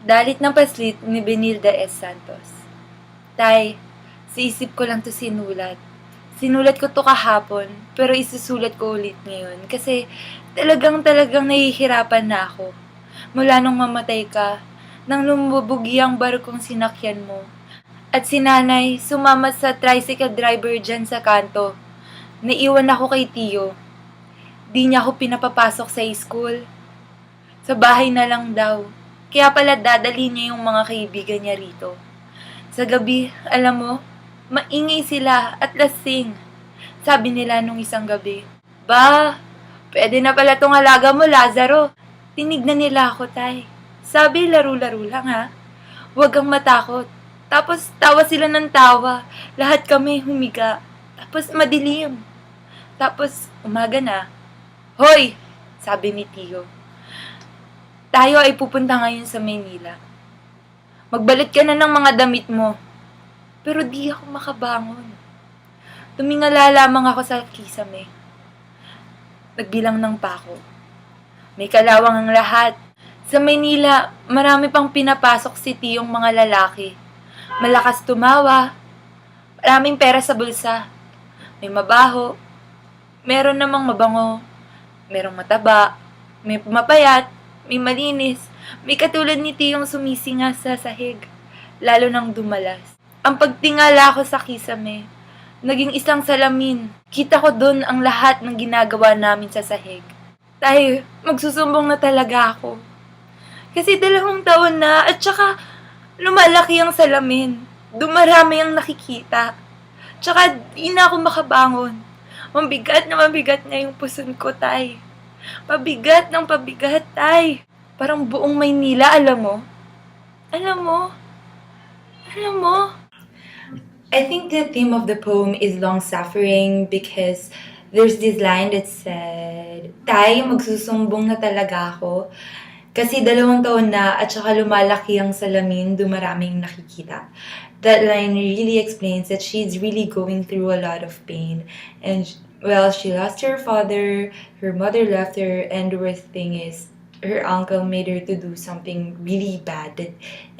Dalit ng paslit ni Benilda S. Santos. Tay, sa isip ko lang to sinulat. Sinulat ko to kahapon, pero isusulat ko ulit ngayon kasi talagang nahihirapan na ako. Mula nung mamatay ka, nang lumubugi ang barkong sinakyan mo. At si nanay sumama sa tricycle driver dyan sa kanto. Naiwan ako kay Tio. Di niya ako pinapapasok sa school. Sa bahay na lang daw. Kaya pala dadalhin niya yung mga kaibigan niya rito. Sa gabi, alam mo, maingay sila at lasing. Sabi nila nung isang gabi, "Ba, pwede na pala tong alaga mo, Lazaro." Tinignan nila ako, tay. Sabi, laro-laro lang ha. Huwag kang matakot. Tapos tawa sila ng tawa. Lahat kami humiga. Tapos madilim. Tapos umaga na. "Hoy!" sabi ni Tio. "Tayo ay pupunta ngayon sa Maynila. Magbalot ka na ng mga damit mo." Pero di ako makabangon. Tumingala lamang ako sa kisame. Nagbilang ng pako. May kalawang ang lahat. Sa Maynila, marami pang pinapasok si Tiyong mga lalaki. Malakas tumawa. Maraming pera sa bulsa. May mabaho. Meron namang mabango. Merong mataba. May mapayat. May malinis. May katulad ni Tiyong sumisinga sa sahig. Lalo nang dumalas. Ang pagtingala ko sa kisame, naging isang salamin. Kita ko dun ang lahat ng ginagawa namin sa sahig. Tay, magsusumbong na talaga ako. Kasi 2 taon na at saka lumalaki ang salamin. Dumarami ang nakikita. Tsaka di na ako makabangon. Mabigat na yung puson ko, tay. Pabigat ng pabigat, tay. Parang buong Maynila, alam mo? Alam mo? Alam mo? I think the theme of the poem is long-suffering because there's this line that said, "Tay, magsusumbong na talaga ako. Kasi 2 taon na at saka lumalaki ang salamin, dumaraming nakikita." That line really explains that she's really going through a lot of pain. And, well, she lost her father, her mother left her, and the worst thing is, her uncle made her to do something really bad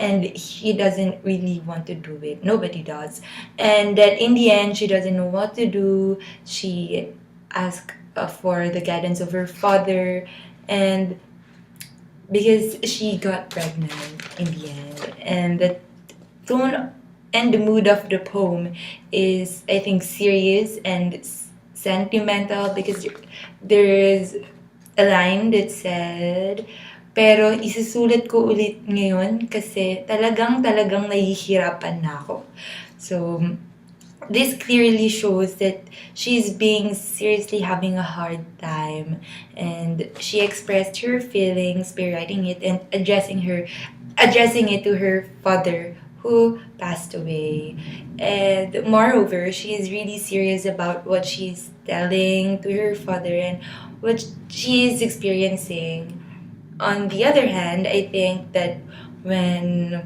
and she doesn't really want to do it. Nobody does. And that in the end, she doesn't know what to do. She asked for the guidance of her father, and because she got pregnant in the end. And the tone and the mood of the poem is, I think, serious and sentimental because there is a line that said, pero isusulat ko ulit ngayon kasi talagang nahihirapan na ako. So, this clearly shows that she's being seriously having a hard time, and she expressed her feelings by writing it and addressing it to her father who passed away. And moreover, she is really serious about what she's telling to her father and what she is experiencing. On the other hand, I think that when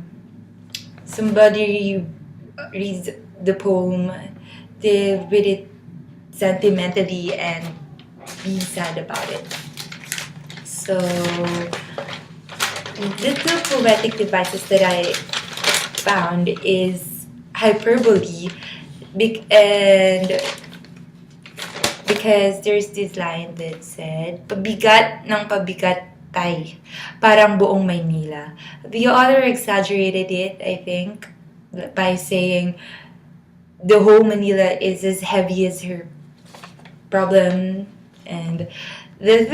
somebody reads the poem, they read it sentimentally and be sad about it. So, the 2 poetic devices that I found is hyperbole and because there's this line that said, "Pabigat ng pabigat, tay, parang buong Maynila." The author exaggerated it, I think, by saying the whole Manila is as heavy as her problem. And the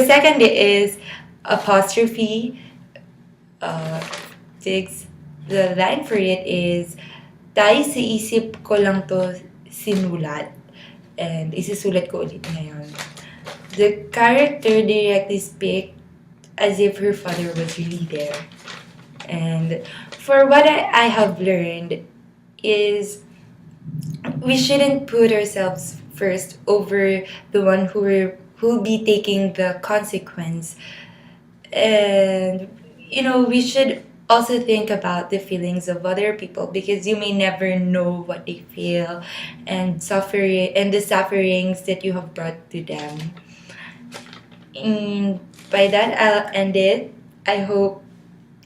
second is apostrophe. The line for it is, "Tay, sa isip ko lang to sinulat." And isusulat ko ulit ngayon. The character directly speaks as if her father was really there. And for what I have learned is we shouldn't put ourselves first over the one who'll be taking the consequence. And, we should also think about the feelings of other people because you may never know what they feel and the sufferings that you have brought to them. And by that, I'll end it. I hope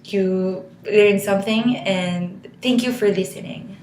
you learned something and thank you for listening.